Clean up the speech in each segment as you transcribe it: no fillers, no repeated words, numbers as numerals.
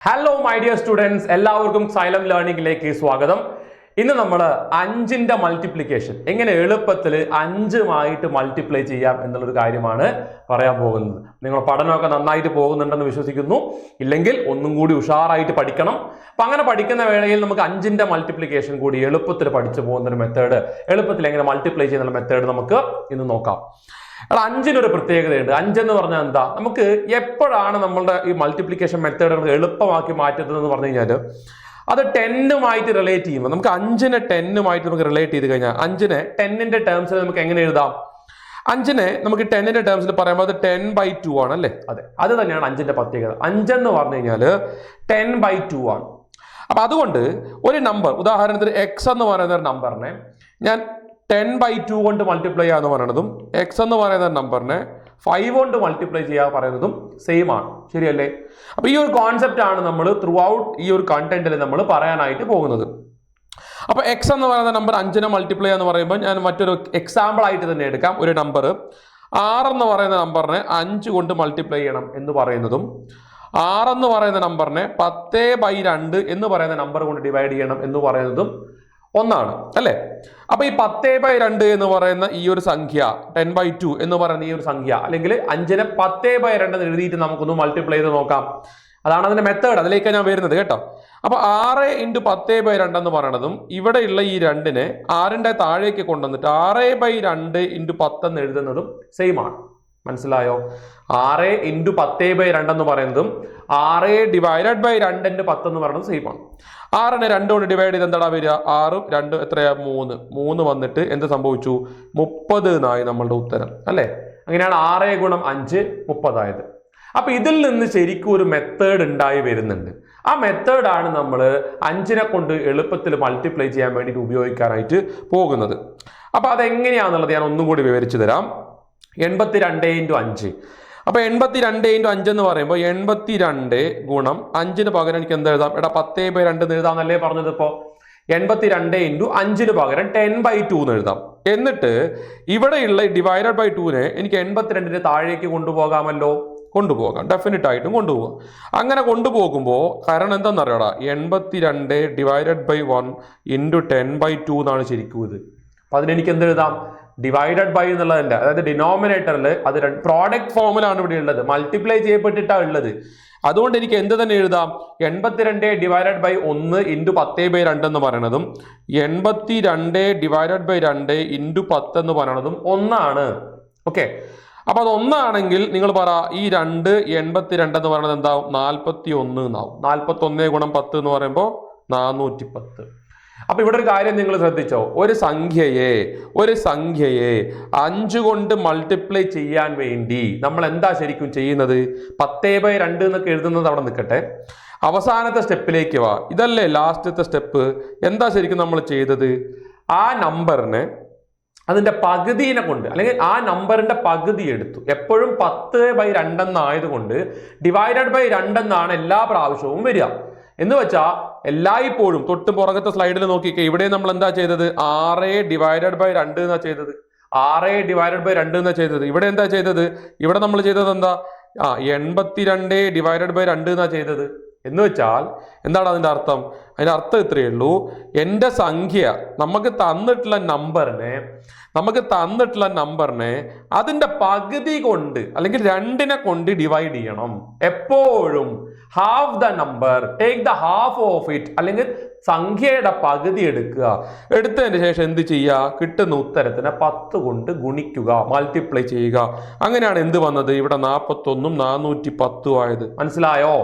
Hello my dear students, എല്ലാവർക്കും xylem ലേണിംഗിലേക്ക് സ്വാഗതം. ഇന്ന് നമ്മൾ 5ന്റെ മൾട്ടിപ്ലിക്കേഷൻ എങ്ങനെ എളുപ്പത്തിൽ 5 മൾട്ടിപ്ലൈ ചെയ്യാം എന്നുള്ളൊരു കാര്യമാണ് പറയാൻ പോകുന്നത്. നിങ്ങൾ പഠനമൊക്കെ നന്നായിട്ട് പോകുന്നുണ്ടെന്ന് വിശ്വസിക്കുന്നു. ഇല്ലെങ്കിൽ ഒന്നും കൂടി ഉഷാറായിട്ട് പഠിക്കണം. അപ്പൊ അങ്ങനെ പഠിക്കുന്ന വേളയിൽ നമുക്ക് 5ന്റെ മൾട്ടിപ്ലിക്കേഷൻ കൂടി എളുപ്പത്തിൽ പഠിച്ചു പോകുന്ന ഒരു മെത്തേഡ്, എളുപ്പത്തിൽ എങ്ങനെ മൾട്ടിപ്ലൈ ചെയ്യുന്ന മെത്തേഡ് നമുക്ക് ഇന്ന് നോക്കാം. 5-നൊരു പ്രത്യേകതയുണ്ട്. 5 എന്ന് പറഞ്ഞാൽ എന്താ? നമുക്ക് എപ്പോഴാണ് നമ്മളുടെ ഈ മൾട്ടിപ്ലിക്കേഷൻ മെത്തേഡുകൾ എളുപ്പമാക്കി മാറ്റുന്നത് എന്ന് പറഞ്ഞു കഴിഞ്ഞാൽ അത് 10-മായിട്ട് റിലേറ്റ് ചെയ്യുമ്പോൾ നമുക്ക് 5-നെ 10-മായിട്ട് നമുക്ക് റിലേറ്റ് ചെയ്ത് കഴിഞ്ഞാൽ 5-നെ 10-ന്റെ ടേംസിൽ നമുക്ക് എങ്ങനെ എഴുതാം? 5-നെ നമുക്ക് 10-ന്റെ ടേംസിൽ പറയുമ്പോൾ അത് 10/2 ആണ് അല്ലേ? അതെ, അത് തന്നെയാണ് 5-ന്റെ പ്രത്യേകത. 5 എന്ന് പറഞ്ഞു കഴിഞ്ഞാൽ 10/2 ആണ്. അപ്പൊ അതുകൊണ്ട് ഒരു നമ്പർ, ഉദാഹരണത്തിന് എക്സ് എന്ന് പറയുന്ന ഒരു നമ്പറിനെ ഞാൻ 10/2 കൊണ്ട് മൾട്ടിപ്ലൈ ചെയ്യാന്ന് പറയുന്നതും എക്സ് എന്ന് പറയുന്ന നമ്പറിനെ 5 കൊണ്ട് മൾട്ടിപ്ലൈ ചെയ്യാൻ പറയുന്നതും സെയിം ആണ്. ശരിയല്ലേ? അപ്പൊ ഈ ഒരു കോൺസെപ്റ്റ് ആണ് നമ്മൾ ത്രൂ ഔട്ട് ഈ ഒരു കണ്ടന്റിൽ നമ്മൾ പറയാനായിട്ട് പോകുന്നത്. അപ്പൊ എക്സ് എന്ന് പറയുന്ന നമ്പർ 5-നെ മൾട്ടിപ്ലൈ എന്ന് പറയുമ്പോൾ ഞാൻ മറ്റൊരു എക്സാമ്പിൾ ആയിട്ട് തന്നെ എടുക്കാം. ഒരു നമ്പർ 6 എന്ന് പറയുന്ന നമ്പറിനെ 5 കൊണ്ട് മൾട്ടിപ്ലൈ ചെയ്യണം എന്ന് പറയുന്നതും 6 എന്ന് പറയുന്ന നമ്പറിനെ 10/2 എന്ന് പറയുന്ന നമ്പർ കൊണ്ട് ഡിവൈഡ് ചെയ്യണം എന്ന് പറയുന്നതും ഒന്നാണ് അല്ലേ? അപ്പൊ ഈ 10/2 എന്ന് പറയുന്ന ഈ ഒരു സംഖ്യ, 10/2 എന്ന് പറയുന്ന ഈ ഒരു സംഖ്യ, അല്ലെങ്കിൽ 5-നെ 10/2 എന്ന് എഴുതിയിട്ട് നമുക്കൊന്ന് മൾട്ടിപ്ലൈ ചെയ്ത് നോക്കാം. അതാണ് അതിന്റെ മെത്തേഡ്. അതിലേക്കാണ് ഞാൻ വരുന്നത് കേട്ടോ. അപ്പൊ 6 × 10/2 എന്ന് പറയുന്നതും ഇവിടെയുള്ള ഈ 2-നെ 6-ന്റെ താഴേക്ക് കൊണ്ടുവന്നിട്ട് 6/2 × 10 എന്ന് എഴുതുന്നതും സെയിം ആണ്. മനസ്സിലായോ? 6 × 10/2 എന്ന് പറയുന്നതും 6/2 × 10 എന്ന് പറയുന്നത് സെയിം ആണ്. 6-നെ 2 കൊണ്ട് ഡിവൈഡ് ചെയ്ത് എന്താടാ വരിക? 6ഉം 2 എത്രയാ? 3 വന്നിട്ട് എന്ത് സംഭവിച്ചു? 30 എന്നായി നമ്മളുടെ ഉത്തരം അല്ലേ? അങ്ങനെയാണ് 6 × 5 30 ആയത്. അപ്പൊ ഇതിൽ നിന്ന് ശരിക്കും ഒരു മെത്തേഡ് ഉണ്ടായി വരുന്നുണ്ട്. ആ മെത്തേഡാണ് നമ്മൾ 5-നെ കൊണ്ട് എളുപ്പത്തിൽ മൾട്ടിപ്ലൈ ചെയ്യാൻ വേണ്ടിയിട്ട് ഉപയോഗിക്കാനായിട്ട് പോകുന്നത്. അപ്പൊ അതെങ്ങനെയാണെന്നുള്ളത് ഞാൻ ഒന്നും കൂടി വിവരിച്ചു തരാം. 82 × 5. അപ്പൊ 82 × 5 എന്ന് പറയുമ്പോൾ 82 ഗുണം 5-ന് പകരം എനിക്ക് എന്താ എഴുതാം? 10/2 എന്ന് എഴുതാന്നല്ലേ പറഞ്ഞത്? ഇപ്പോ 82 × 5-ന് പകരം 10/2 എന്ന് എഴുതാം. എന്നിട്ട് ഇവിടെയുള്ള ഡിവൈഡഡ് ബൈ 2-നെ എനിക്ക് 82-ന്റെ താഴേക്ക് കൊണ്ടുപോകാമല്ലോ. കൊണ്ടുപോകാം, ഡെഫിനറ്റ് ആയിട്ടും കൊണ്ടുപോകാം. അങ്ങനെ കൊണ്ടുപോകുമ്പോൾ കാരണം എന്താണെന്നറിയാടാ? 82 ഡിവൈഡഡ് ബൈ 1 × 10/2 എന്നാണ് ശരിക്കും ഇത്. അപ്പൊ അതിനെനിക്ക് എന്ത് എഴുതാം? ഡിവൈഡഡ് ബൈ എന്നുള്ളതല്ല, അതായത് ഡിനോമിനേറ്ററിൽ അത് പ്രോഡക്റ്റ് ഫോമിലാണ് ഇവിടെ ഉള്ളത്, മൾട്ടിപ്ലൈ ചെയ്യപ്പെട്ടിട്ടാണ് ഉള്ളത്. അതുകൊണ്ട് എനിക്ക് എന്ത് തന്നെ എഴുതാം? 82 ഡിവൈഡഡ് ബൈ 1 × 10/2 എന്ന് പറയുന്നതും 82 ഡിവൈഡഡ് ബൈ 2 × 10 എന്ന് പറയുന്നതും ഒന്നാണ്. ഓക്കെ, അപ്പൊ അത് ഒന്നാണെങ്കിൽ നിങ്ങൾ പറ, ഈ 2 82 എന്ന് പറയുന്നത് എന്താവും? 41 എന്നാവും. 41 × 10 എന്ന് പറയുമ്പോൾ 410. അപ്പൊ ഇവിടെ ഒരു കാര്യം നിങ്ങൾ ശ്രദ്ധിച്ചോ? ഒരു സംഖ്യയെ 5 കൊണ്ട് മൾട്ടിപ്ലൈ ചെയ്യാൻ വേണ്ടി നമ്മൾ എന്താ ശരിക്കും ചെയ്യുന്നത്? 10/2 എന്നൊക്കെ എഴുതുന്നത് അവിടെ നിൽക്കട്ടെ, അവസാനത്തെ സ്റ്റെപ്പിലേക്ക് വാ. ഇതല്ലേ ലാസ്റ്റത്തെ സ്റ്റെപ്പ്? എന്താ ശരിക്കും നമ്മൾ ചെയ്തത്? ആ നമ്പറിനെ അതിന്റെ പകുതിനെ കൊണ്ട്, അല്ലെങ്കിൽ ആ നമ്പറിന്റെ പകുതി എടുത്തു. എപ്പോഴും 10/2 എന്നായതുകൊണ്ട് ഡിവൈഡഡ് ബൈ 2 എന്നാണ് എല്ലാ പ്രാവശ്യവും വരിക. എന്ന് വെച്ചാൽ എല്ലായ്പ്പോഴും തൊട്ട് പുറകത്തെ സ്ലൈഡിൽ നോക്കിക്കേ, ഇവിടെ നമ്മൾ എന്താ ചെയ്തത്? 6 ഡിവൈഡഡ് ബൈ 2 എന്നാ ചെയ്തത്. 6 ഡിവൈഡഡ് ബൈ 2 എന്നാ ചെയ്തത്. ഇവിടെ എന്താ ചെയ്തത്? ഇവിടെ നമ്മൾ ചെയ്തത് എന്താ? 82 ഡിവൈഡഡ് ബൈ 2 എന്നാ ചെയ്തത്. എന്ന് വെച്ചാൽ എന്താണ് അതിന്റെ അർത്ഥം? അതിന്റെ അർത്ഥം ഇത്രയേ ഉള്ളൂ, എൻ്റെ സംഖ്യ നമുക്ക് തന്നിട്ടുള്ള നമ്പറിനെ അതിന്റെ പകുതി കൊണ്ട്, അല്ലെങ്കിൽ 2-നെ കൊണ്ട് ഡിവൈഡ് ചെയ്യണം. എപ്പോഴും half the number, take the half of it, അല്ലെങ്കിൽ സംഖ്യയുടെ പകുതി എടുക്കുക. എടുത്തതിന് ശേഷം എന്ത് ചെയ്യുക? കിട്ടുന്ന ഉത്തരത്തിനെ 10 കൊണ്ട് ഗുണിക്കുക, മൾട്ടിപ്ലൈ ചെയ്യുക. അങ്ങനെയാണ് എന്ത് വന്നത്? ഇവിടെ 41ഉം 410 ആയത്. മനസ്സിലായോ?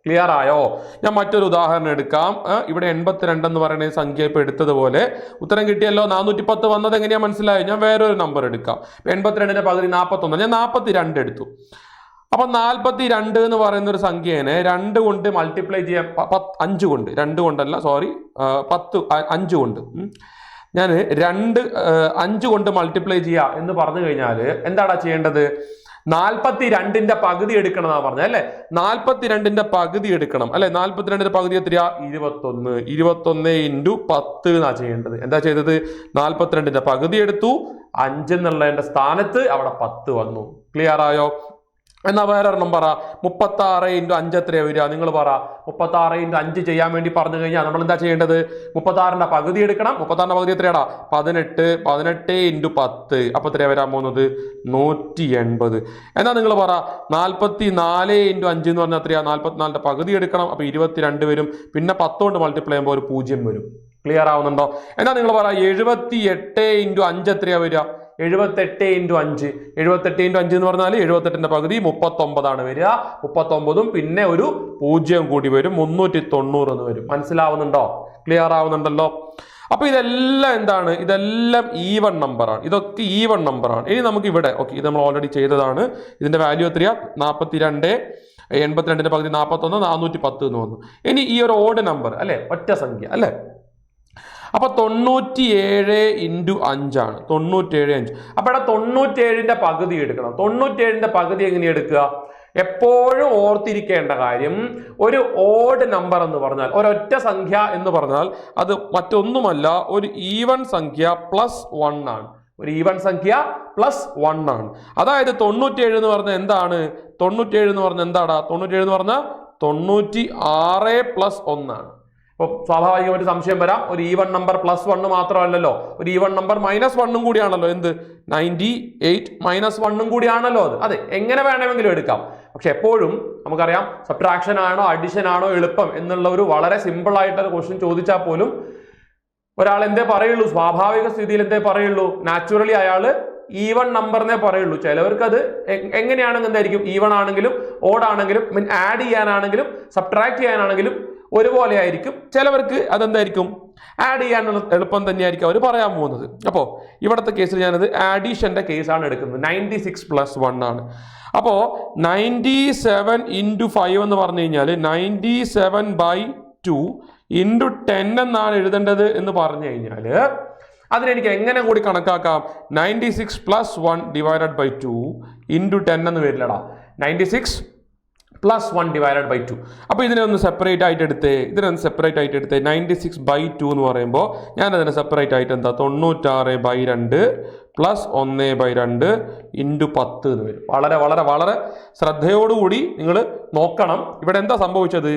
ക്ലിയർ ആയോ? ഞാൻ മറ്റൊരു ഉദാഹരണം എടുക്കാം. ഇവിടെ 82 എന്ന് പറയുന്ന സംഖ്യ ഇപ്പൊ എടുത്തതുപോലെ ഉത്തരം കിട്ടിയല്ലോ. 410 വന്നത് എങ്ങനെയാ മനസ്സിലായോ? ഞാൻ വേറൊരു നമ്പർ എടുക്കാം. 82-ന്റെ പകുതി 41, ഞാൻ 42 എടുത്തു. അപ്പൊ 42 എന്ന് പറയുന്ന ഒരു സംഖ്യേനെ 2 കൊണ്ട് മൾട്ടിപ്ലൈ ചെയ്യാൻ 5 കൊണ്ട്, 2 കൊണ്ടല്ല സോറി 5 കൊണ്ട് ഞാൻ 5 കൊണ്ട് മൾട്ടിപ്ലൈ ചെയ്യാ എന്ന് പറഞ്ഞു കഴിഞ്ഞാൽ എന്താടാ ചെയ്യേണ്ടത്? 42-ന്റെ പകുതി എടുക്കണം എന്നാ പറഞ്ഞത് അല്ലെ? 42-ന്റെ പകുതി എടുക്കണം അല്ലെ? 42-ന്റെ പകുതി എത്രയാ? 21. 21 × 10 എന്നാ ചെയ്യേണ്ടത്. എന്താ ചെയ്തത്? 42-ന്റെ പകുതി എടുത്തു, 5 എന്നുള്ളതിന്റെ സ്ഥാനത്ത് അവിടെ 10 വന്നു. ക്ലിയർ ആയോ? എന്നാ വേറെ ഒരെണ്ണം പറ. 36 × 5 എത്രയാ വരിക? നിങ്ങൾ പറ. 36 × 5 ചെയ്യാൻ വേണ്ടി പറഞ്ഞു കഴിഞ്ഞാൽ നമ്മൾ എന്താ ചെയ്യേണ്ടത്? 36ന്റെ പകുതി എടുക്കണം. 36ന്റെ പകുതി എത്രയാടാ? 18. 18 × 10 അപ്പൊ എത്രയാ വരാൻ പോകുന്നത്? 180. എന്നാ നിങ്ങൾ പറ 44 × 5 എന്ന് പറഞ്ഞാൽ എത്രയാ? 44ന്റെ പകുതി എടുക്കണം. അപ്പൊ 22 വരും. പിന്നെ 10 കൊണ്ട് മൾട്ടിപ്ലൈ ചെയ്യുമ്പോൾ ഒരു 0 വരും. ക്ലിയർ ആവുന്നുണ്ടോ? എന്നാ നിങ്ങൾ പറ 78 × 5 എത്രയാ വരിക? 78 × 5. 78 × 5 എന്ന് പറഞ്ഞാൽ 78ന്റെ പകുതി 39 വരിക. 39ഉം പിന്നെ ഒരു 0 കൂടി വരും. 390 എന്ന് വരും. മനസ്സിലാവുന്നുണ്ടോ? ക്ലിയർ ആവുന്നുണ്ടല്ലോ? അപ്പൊ ഇതെല്ലാം എന്താണ്? ഇതെല്ലാം ഈവൺ നമ്പറാണ്. ഇതൊക്കെ ഈവൺ നമ്പറാണ്. ഇനി നമുക്ക് ഇവിടെ ഓക്കെ, ഇത് നമ്മൾ ഓൾറെഡി ചെയ്തതാണ്. ഇതിന്റെ വാല്യൂ എത്രയാ? 42. 82ന്റെ പകുതി 41, 410 എന്ന് വന്നു. ഇനി ഈ ഒരു ഓഡ് നമ്പർ അല്ലെ, ഒറ്റ സംഖ്യ അല്ലെ. അപ്പൊ 97 × 5 ആണ്. 97 5. അപ്പൊ ഇവിടെ 97ന്റെ പകുതി എടുക്കണം. 97ന്റെ പകുതി എങ്ങനെ എടുക്കുക? എപ്പോഴും ഓർത്തിരിക്കേണ്ട കാര്യം, ഒരു ഓഡ് നമ്പർ എന്ന് പറഞ്ഞാൽ, ഒരൊറ്റ സംഖ്യ എന്ന് പറഞ്ഞാൽ അത് മറ്റൊന്നുമല്ല, ഒരു ഈവൺ സംഖ്യ +1 ആണ്. ഒരു ഈവൺ സംഖ്യ +1 ആണ്. അതായത് 97 എന്ന് പറഞ്ഞാൽ എന്താണ്? 97 എന്ന് പറഞ്ഞാൽ എന്താടാ? 97 എന്ന് പറഞ്ഞാൽ 96 + 1 ആണ്. അപ്പോൾ സ്വാഭാവികമായിട്ട് സംശയം വരാം, ഒരു ഈവൺ നമ്പർ +1 മാത്രമല്ലല്ലോ, ഒരു ഈവൺ നമ്പർ -1 കൂടിയാണല്ലോ. എന്ത്? 98 -1 കൂടിയാണല്ലോ അത്. അതെ, എങ്ങനെ വേണമെങ്കിലും എടുക്കാം. പക്ഷെ എപ്പോഴും നമുക്കറിയാം സബ്ട്രാക്ഷൻ ആണോ അഡിഷൻ ആണോ എളുപ്പം എന്നുള്ള ഒരു വളരെ സിമ്പിൾ ആയിട്ടൊരു ക്വസ്റ്റ്യൻ ചോദിച്ചാൽ പോലും ഒരാൾ എന്തേ പറയുള്ളൂ? സ്വാഭാവിക സ്ഥിതിയിൽ എന്തേ പറയുള്ളൂ? നാച്ചുറലി അയാള് ഈവൺ നമ്പറിനെ പറയുള്ളൂ. ചിലവർക്ക് അത് എങ്ങനെയാണെങ്കിൽ എന്തായിരിക്കും? ഈവൺ ആണെങ്കിലും ഓഡ് ആണെങ്കിലും ആഡ് ചെയ്യാനാണെങ്കിലും സബ്ട്രാക്ട് ചെയ്യാനാണെങ്കിലും ഒരുപോലെ ആയിരിക്കും. ചിലവർക്ക് അതെന്തായിരിക്കും? ആഡ് ചെയ്യാനുള്ള എളുപ്പം തന്നെയായിരിക്കും അവർ പറയാൻ പോകുന്നത്. അപ്പോൾ ഇവിടുത്തെ കേസിൽ ഞാനത് ആഡീഷന്റെ കേസാണ് എടുക്കുന്നത്. 96 + 1 ആണ്. അപ്പോൾ 97 × 5 എന്ന് പറഞ്ഞു കഴിഞ്ഞാൽ 97/2 × 10 എന്നാണ് എഴുതേണ്ടത് എന്ന് പറഞ്ഞു കഴിഞ്ഞാൽ അതിനെനിക്ക് എങ്ങനെ കൂടി കണക്കാക്കാം? 96 + 1 / 2 × 10 എന്ന് വരില്ലടാ. 96 + 1 / 2. അപ്പോൾ ഇതിനെ ഒന്ന് സെപ്പറേറ്റ് ആയിട്ട് എടുത്തേ. 96/2 എന്ന് പറയുമ്പോൾ ഞാൻ അതിനെ സെപ്പറേറ്റ് ആയിട്ട് എന്താ 96/2 + 1/2 × 10 എന്ന് വരും. വളരെ വളരെ വളരെ ശ്രദ്ധയോടുകൂടി നിങ്ങൾ നോക്കണം. ഇവിടെ എന്താ സംഭവിച്ചത്?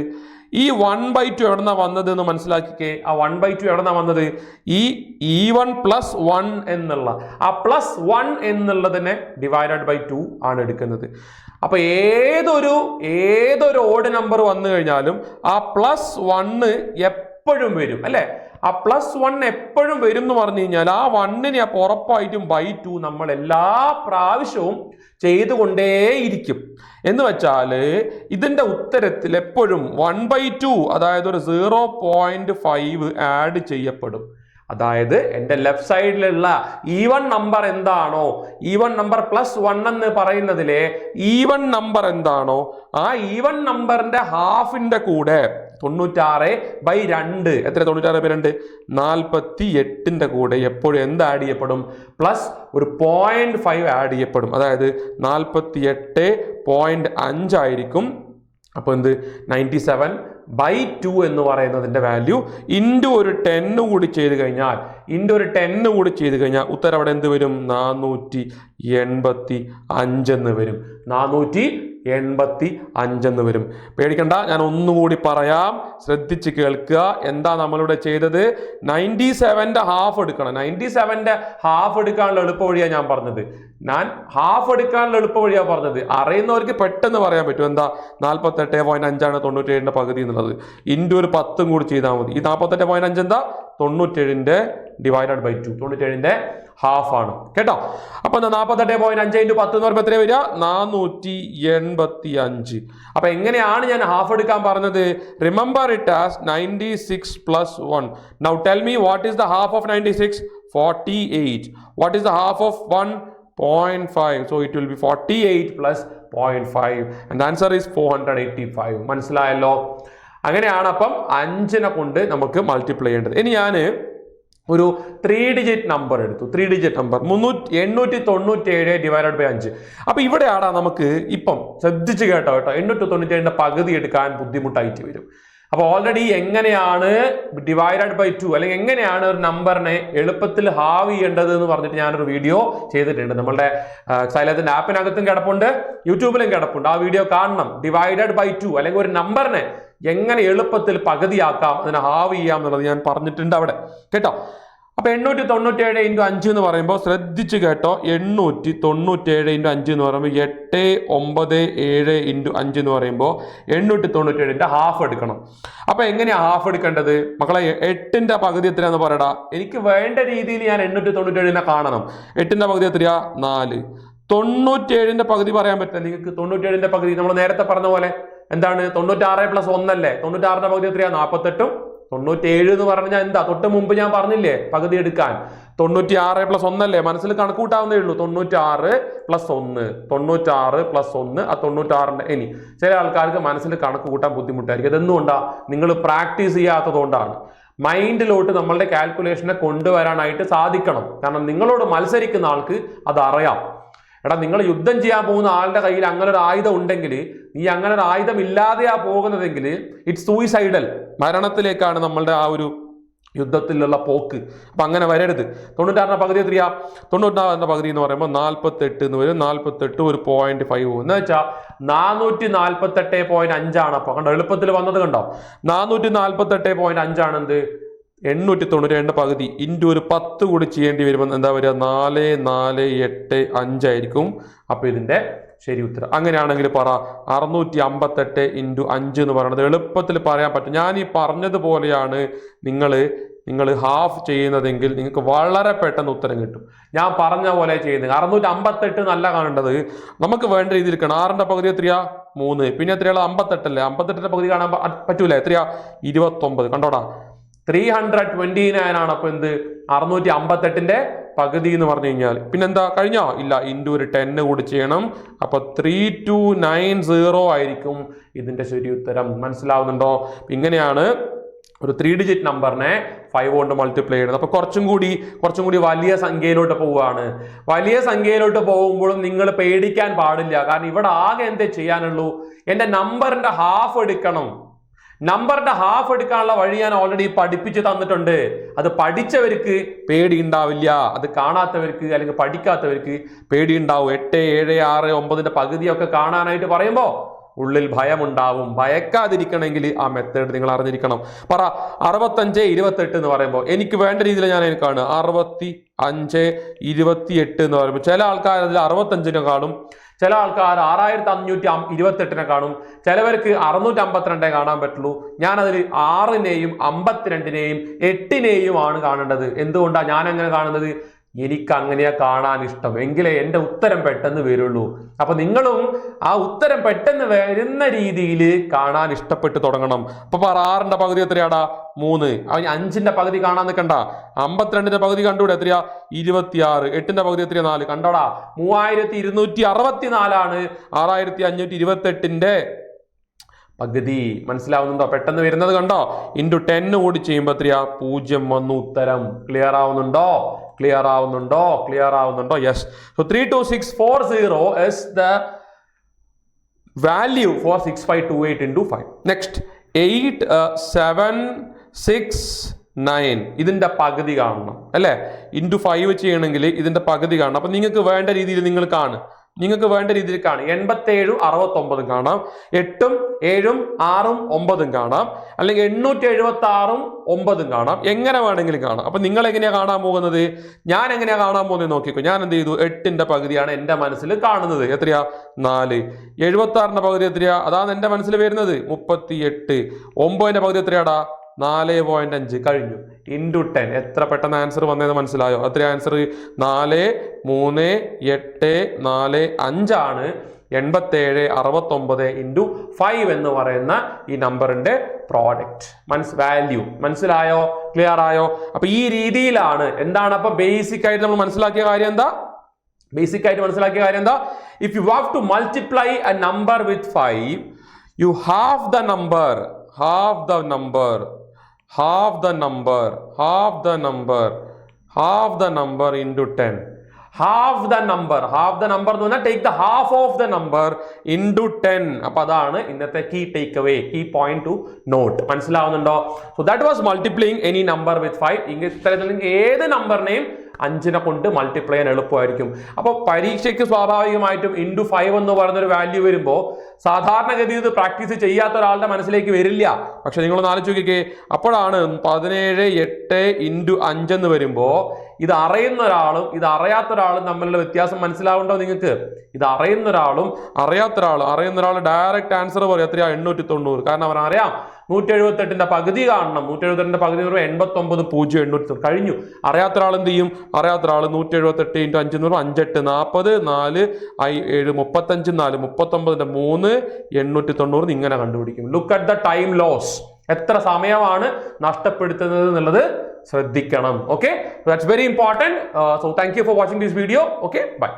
ഈ 1/2 എവിടെന്നാ വന്നത് എന്ന് മനസ്സിലാക്കിക്കേ. ആ 1/2 എവിടെന്നാ വന്നത്? ഈ E1 + 1 എന്നുള്ള ആ +1 എന്നുള്ളതിനെ /2 ആണ് എടുക്കുന്നത്. അപ്പൊ ഏതൊരു ഓഡ് നമ്പർ വന്നു കഴിഞ്ഞാലും ആ +1 എപ്പോഴും വരും അല്ലെ. ആ +1 എപ്പോഴും വരും എന്ന് പറഞ്ഞു കഴിഞ്ഞാൽ ആ 1നെ അപ്പൊ ഉറപ്പായിട്ടും /2 നമ്മൾ എല്ലാ പ്രാവശ്യവും ചെയ്തുകൊണ്ടേയിരിക്കും. എന്ന് വെച്ചാൽ ഇതിന്റെ ഉത്തരത്തിൽ എപ്പോഴും 1/2 അതായത് ഒരു 0.5 ആഡ് ചെയ്യപ്പെടും. അതായത് എൻ്റെ ലെഫ്റ്റ് സൈഡിലുള്ള ഈവൺ നമ്പർ എന്താണോ, ഈവൺ നമ്പർ +1 എന്ന് പറയുന്നതിലെ ഈവൺ നമ്പർ എന്താണോ ആ ഈവൺ നമ്പറിന്റെ ഹാഫിന്റെ കൂടെ 96/2 എത്ര? 96/2 48ന്റെ കൂടെ എപ്പോഴും എന്ത് ആഡ് ചെയ്യപ്പെടും? പ്ലസ് ഒരു 0.5 ആഡ് ചെയ്യപ്പെടും. അതായത് 48.5 ആയിരിക്കും. അപ്പോൾ എന്ത്? 97/2 എന്ന് പറയുന്നതിന്റെ വാല്യൂ ഇൻറ്റു ഒരു 10 കൂടി ചെയ്ത് കഴിഞ്ഞാൽ ഉത്തരം അവിടെ എന്ത് വരും? 485 എന്ന് വരും. 485 എന്ന് വരും. പേടിക്കണ്ട, ഞാൻ ഒന്നുകൂടി പറയാം, ശ്രദ്ധിച്ച് കേൾക്കുക. എന്താ നമ്മളിവിടെ ചെയ്തത്? 97ന്റെ ഹാഫ് എടുക്കണം. 97ന്റെ ഹാഫ് എടുക്കാനുള്ള എളുപ്പ വഴിയാണ് ഞാൻ പറഞ്ഞത്. അറിയുന്നവർക്ക് പെട്ടെന്ന് പറയാൻ പറ്റും. എന്താ? 48.5 ആണ് 97ന്റെ പകുതി എന്നുള്ളത്. ഇൻറ്റു ഒരു 10 കൂടി ചെയ്താൽ മതി. ഈ 48.5 എന്താ? 97ന്റെ /2. 97ന്റെ ഹാഫ് ആണ് കേട്ടോ. അപ്പൊ 48.5 × 10 എന്ന് പറയുമ്പോൾ എത്ര വരിക? 485. അപ്പൊ എങ്ങനെയാണ് ഞാൻ ഹാഫ് എടുക്കാൻ പറഞ്ഞത്? Remember it as 96 + 1. Now tell me, what is the half of 96? 48. What is the half of 1? 0.5. So it will be 48 + 0.5 and the answer is 485. മനസ്സിലായല്ലോ? അങ്ങനെയാണ് അപ്പം 5നെ കൊണ്ട് നമുക്ക് മൾട്ടിപ്ലൈ ചെയ്യേണ്ടത്. ഇനി ഞാൻ ഒരു 3 ഡിജിറ്റ് നമ്പർ എടുത്തു. 3 ഡിജിറ്റ് നമ്പർ 897/5. അപ്പൊ ഇവിടെയാണ് നമുക്ക് ഇപ്പം ശ്രദ്ധിച്ച് കേട്ടോ 897ന്റെ പകുതി എടുക്കാൻ ബുദ്ധിമുട്ടായിട്ട് വരും. അപ്പോൾ ഓൾറെഡി എങ്ങനെയാണ് ഡിവൈഡഡ് ബൈ 2 അല്ലെങ്കിൽ എങ്ങനെയാണ് ഒരു നമ്പറിനെ എളുപ്പത്തിൽ ഹാവ് ചെയ്യേണ്ടത് എന്ന് പറഞ്ഞിട്ട് ഞാനൊരു വീഡിയോ ചെയ്തിട്ടുണ്ട്. നമ്മളുടെ സൈലത്തിന്റെ ആപ്പിനകത്തും കിടപ്പുണ്ട്, യൂട്യൂബിലും കിടപ്പുണ്ട്. ആ വീഡിയോ കാണണം. ഡിവൈഡഡ് ബൈ 2 അല്ലെങ്കിൽ ഒരു നമ്പറിനെ എങ്ങനെ എളുപ്പത്തിൽ പകുതിയാക്കാം, അതിനെ ഹാവ് ചെയ്യാം എന്നുള്ളത് ഞാൻ പറഞ്ഞിട്ടുണ്ട് അവിടെ, കേട്ടോ. അപ്പൊ 897 × 5 എന്ന് പറയുമ്പോൾ ശ്രദ്ധിച്ച് കേട്ടോ. 897 × 5 എന്ന് പറയുമ്പോൾ 897 × 5 എന്ന് പറയുമ്പോൾ 897ന്റെ ഹാഫ് എടുക്കണം. അപ്പൊ എങ്ങനെയാ ഹാഫ് എടുക്കേണ്ടത് മക്കളെ? 8ന്റെ പകുതി എത്രയാന്ന് പറയടാ. എനിക്ക് വേണ്ട രീതിയിൽ ഞാൻ 897നെ കാണണം. 8ന്റെ പകുതി എത്രയാ? 4. 97ന്റെ പകുതി പറയാൻ പറ്റില്ല നിങ്ങൾക്ക്. 97ന്റെ പകുതി നമ്മൾ നേരത്തെ പറഞ്ഞ പോലെ എന്താണ്? 96 + 1 അല്ലേ? 96ന്റെ പകുതി എത്രയാ? 48. 97 എന്ന് പറഞ്ഞാൽ എന്താ? തൊട്ട് മുമ്പ് ഞാൻ പറഞ്ഞില്ലേ പകുതി എടുക്കാൻ. 96 + 1 അല്ലേ? മനസ്സിൽ കണക്കൂട്ടാവുന്നേ ഉള്ളൂ. 96 + 1, 96 + 1, ആ 96ന്റെ. ഇനി ചില ആൾക്കാർക്ക് മനസ്സിൽ കണക്ക് കൂട്ടാൻ ബുദ്ധിമുട്ടായിരിക്കും. ഇതെന്തുകൊണ്ടാ? നിങ്ങൾ പ്രാക്ടീസ് ചെയ്യാത്തത് കൊണ്ടാണ്. മൈൻഡിലോട്ട് നമ്മളുടെ കാൽക്കുലേഷനെ കൊണ്ടുവരാനായിട്ട് സാധിക്കണം. കാരണം നിങ്ങളോട് മത്സരിക്കുന്ന ആൾക്ക് അത് അറിയാം. എടാ, നിങ്ങൾ യുദ്ധം ചെയ്യാൻ പോകുന്ന ആളുടെ കയ്യിൽ അങ്ങനെ ഒരു ആയുധം ഉണ്ടെങ്കിൽ, നീ അങ്ങനെ ഒരു ആയുധം ഇല്ലാതെയാ പോകുന്നതെങ്കിൽ ഇറ്റ്സ് സൂയിസൈഡൽ, മരണത്തിലേക്കാണ് നമ്മളുടെ ആ ഒരു യുദ്ധത്തിലുള്ള പോക്ക്. അപ്പൊ അങ്ങനെ വരരുത്. 96ന്റെ പകുതി എത്രയാ? 96ന്റെ പകുതി എന്ന് പറയുമ്പോൾ 48 എന്ന് വരും. 48 ഒരു 0.5 എന്ന് വെച്ചാൽ 448.5 ആണ്. അപ്പൊ കണ്ടോ, എളുപ്പത്തിൽ വന്നത് കണ്ടോ. 448.5 ആണ് എന്ത്? 892 പകുതി ഇൻറ്റു ഒരു 10 കൂടി ചെയ്യേണ്ടി വരുമ്പോൾ എന്താ വരിക? 4485 ആയിരിക്കും. അപ്പൊ ഇതിന്റെ ശരി ഉത്തരം അങ്ങനെയാണെങ്കിൽ പറ 658 × 5 എന്ന് പറയുന്നത് എളുപ്പത്തിൽ പറയാൻ പറ്റും. ഞാൻ ഈ പറഞ്ഞതുപോലെയാണ് നിങ്ങൾ ഹാഫ് ചെയ്യുന്നതെങ്കിൽ നിങ്ങൾക്ക് വളരെ പെട്ടെന്ന് ഉത്തരം കിട്ടും. ഞാൻ പറഞ്ഞ പോലെ ചെയ്യുന്നത് 658 നല്ല കാണേണ്ടത്. നമുക്ക് വേണ്ട രീതിയിൽ കാണാം. 6ന്റെ പകുതി എത്രയാ? 3. പിന്നെ എത്രയാണ്? 58 അല്ലേ? 58ന്റെ പകുതി കാണാൻ പറ്റൂല. എത്രയാ? 29. കണ്ടോടാ, 329 ആണ്. അപ്പൊ എന്ത്? 658ന്റെ പകുതി എന്ന് പറഞ്ഞു കഴിഞ്ഞാൽ പിന്നെന്താ? കഴിഞ്ഞോ? ഇല്ല, ഇൻറ്റു ഒരു 10 കൂടി ചെയ്യണം. അപ്പൊ 3290 ആയിരിക്കും ഇതിന്റെ ശരി ഉത്തരം. മനസ്സിലാവുന്നുണ്ടോ? ഇങ്ങനെയാണ് ഒരു 3 ഡിജിറ്റ് നമ്പറിനെ 5 കൊണ്ട് മൾട്ടിപ്ലൈ ചെയ്യുന്നത്. അപ്പൊ കുറച്ചും കൂടി വലിയ സംഖ്യയിലോട്ട് പോവുകയാണ്. വലിയ സംഖ്യയിലോട്ട് പോകുമ്പോഴും നിങ്ങൾ പേടിക്കാൻ പാടില്ല. കാരണം ഇവിടെ ആകെ എന്തേ ചെയ്യാനുള്ളൂ? എന്റെ നമ്പറിന്റെ ഹാഫ് എടുക്കണം. നമ്പറിന്റെ ഹാഫ് എടുക്കാനുള്ള വഴി ഞാൻ ഓൾറെഡി പഠിപ്പിച്ച് തന്നിട്ടുണ്ട്. അത് പഠിച്ചവർക്ക് പേടി ഉണ്ടാവില്ല. അത് കാണാത്തവർക്ക് അല്ലെങ്കിൽ പഠിക്കാത്തവർക്ക് പേടി ഉണ്ടാവും. 8, 7, 6, 9ന്റെ പകുതിയൊക്കെ കാണാനായിട്ട് പറയുമ്പോൾ ഉള്ളിൽ ഭയമുണ്ടാവും. ഭയക്കാതിരിക്കണമെങ്കിൽ ആ മെത്തേഡ് നിങ്ങൾ അറിഞ്ഞിരിക്കണം. പറ 65, 28 എന്ന് പറയുമ്പോൾ എനിക്ക് വേണ്ട രീതിയിൽ ഞാൻ കാണുക. 65, 28 എന്ന് പറയുമ്പോൾ ചില ആൾക്കാർ അതിൽ 65നെ കാണും, ചില ആൾക്കാർ 6528 കാണും, ചിലവർക്ക് 652 കാണാൻ പറ്റുള്ളൂ. ഞാനതിൽ 6നെയും 52നെയും 8നെയും ആണ് കാണേണ്ടത്. എന്തുകൊണ്ടാണ് ഞാൻ അങ്ങനെ കാണുന്നത്? എനിക്ക് അങ്ങനെയാ കാണാൻ ഇഷ്ടം. എങ്കിലേ എൻ്റെ ഉത്തരം പെട്ടെന്ന് വരുള്ളൂ. അപ്പൊ നിങ്ങളും ആ ഉത്തരം പെട്ടെന്ന് വരുന്ന രീതിയിൽ കാണാൻ ഇഷ്ടപ്പെട്ട് തുടങ്ങണം. അപ്പൊ 6ന്റെ പകുതി എത്രയാടാ? 3. അവന് 5ന്റെ പകുതി കാണാൻ നിൽക്കണ്ട. 52ന്റെ പകുതി കണ്ടുകൂടെ? എത്രയാ? 26. 8ന്റെ പകുതി എത്രയാ? 4. കണ്ടോടാ, 3264 ആണ് 6528ന്റെ പകുതി. മനസ്സിലാവുന്നുണ്ടോ? പെട്ടെന്ന് വരുന്നത് കണ്ടോ? ഇൻറ്റു 10 കൂടി ചെയ്യുമ്പോൾ എത്രയാ? 0 വന്നു ഉത്തരം. ക്ലിയർ ആവുന്നുണ്ടോ? Yes. So 32640 is the value for 6528 into 5. Next 8769 ഇതിന്റെ പകുതി കാണണം അല്ലേ? ഇൻറ്റു 5 ചെയ്യണമെങ്കിൽ ഇതിന്റെ പകുതി കാണണം. അപ്പൊ നിങ്ങൾക്ക് വേണ്ട രീതിയിൽ നിങ്ങൾ കാണും. 87 69 കാണാം, 8ഉം 7ഉം 6ഉം 9ഉം കാണാം, അല്ലെങ്കിൽ 876ഉം 9ഉം കാണാം. എങ്ങനെ വേണമെങ്കിലും കാണാം. അപ്പൊ നിങ്ങൾ എങ്ങനെയാ കാണാൻ പോകുന്നത്? ഞാൻ എങ്ങനെയാ കാണാൻ പോകുന്നത് നോക്കിക്കോ. ഞാൻ എന്ത് ചെയ്തു? 8ന്റെ പകുതിയാണ് എന്റെ മനസ്സിൽ കാണുന്നത്. എത്രയാ? 4. 76ന്റെ പകുതി എത്രയാ? അതാണ് എന്റെ മനസ്സിൽ വരുന്നത്. 38. 9ന്റെ പകുതി എത്രയാടാ? 4.5. കഴിഞ്ഞു. ഇൻറ്റു 10. എത്ര പെട്ടെന്ന് ആൻസർ വന്നതെന്ന് മനസ്സിലായോ? എത്ര ആൻസർ? 4, 3, 8, 4, 5 ആണ് 8769 ഇൻറ്റു 5 എന്ന് പറയുന്ന ഈ നമ്പറിന്റെ പ്രോഡക്റ്റ് വാല്യൂ. മനസ്സിലായോ? ക്ലിയർ ആയോ? അപ്പൊ ഈ രീതിയിലാണ്. എന്താണ് അപ്പൊ ബേസിക് ആയിട്ട് നമ്മൾ മനസ്സിലാക്കിയ കാര്യം എന്താ? If you have to multiply a number with 5, you have the number into 10. Half the number എന്ന് പറഞ്ഞാൽ take the half of the number into 10. അപ്പൊ അതാണ് ഇന്നത്തെ key take away, key point to note. മനസ്സിലാവുന്നുണ്ടോ? സോ ദാറ്റ് വാസ് മൾട്ടിപ്ലൈയിങ് any number with 5. ഇത്തരത്തിൽ ഏത് നമ്പറിനെയും 5 കൊണ്ട് മൾട്ടിപ്ലൈ ചെയ്യാൻ എളുപ്പമായിരിക്കും. അപ്പോൾ പരീക്ഷയ്ക്ക് സ്വാഭാവികമായിട്ടും ഇൻടു 5 എന്ന് പറയുന്നൊരു വാല്യൂ വരുമ്പോൾ സാധാരണഗതിയിൽ ഇത് പ്രാക്ടീസ് ചെയ്യാത്ത ഒരാളുടെ മനസ്സിലേക്ക് വരില്ല. പക്ഷെ നിങ്ങളൊന്ന് ആലോചിച്ച് നോക്കിക്കേ, അപ്പോഴാണ് 17 8 ഇൻടു 5 എന്ന് വരുമ്പോൾ ഇത് അറിയുന്ന ഒരാളും ഇത് അറിയാത്ത ഒരാളും തമ്മിലുള്ള വ്യത്യാസം മനസ്സിലാവുണ്ടോ നിങ്ങൾക്ക്? ഇത് അറിയുന്ന ഒരാളും അറിയുന്ന ഒരാൾ ഡയറക്റ്റ് ആൻസർ പറയും എത്രയാ? 890. കാരണം അവൻ അറിയാം 178ന്റെ പകുതി കാണണം. 178ന്റെ പകുതി എന്ന് പറയുമ്പോൾ 89 0 890 കഴിഞ്ഞു. അറിയാത്ത ഒരാൾ എന്ത് ചെയ്യും? അറിയാത്ത ഒരാൾ 178 ഇൻറ്റു 5 എന്ന് പറയുമ്പോൾ 5 8 40 4 7 35 4 39ന്റെ 3 890 ഇങ്ങനെ കണ്ടുപിടിക്കും. Look at the time loss. എത്ര സമയമാണ് നഷ്ടപ്പെടുത്തുന്നത് എന്നുള്ളത് ശ്രദ്ധിക്കണം. Okay, that's very important. So thank you for watching this video. Okay, by.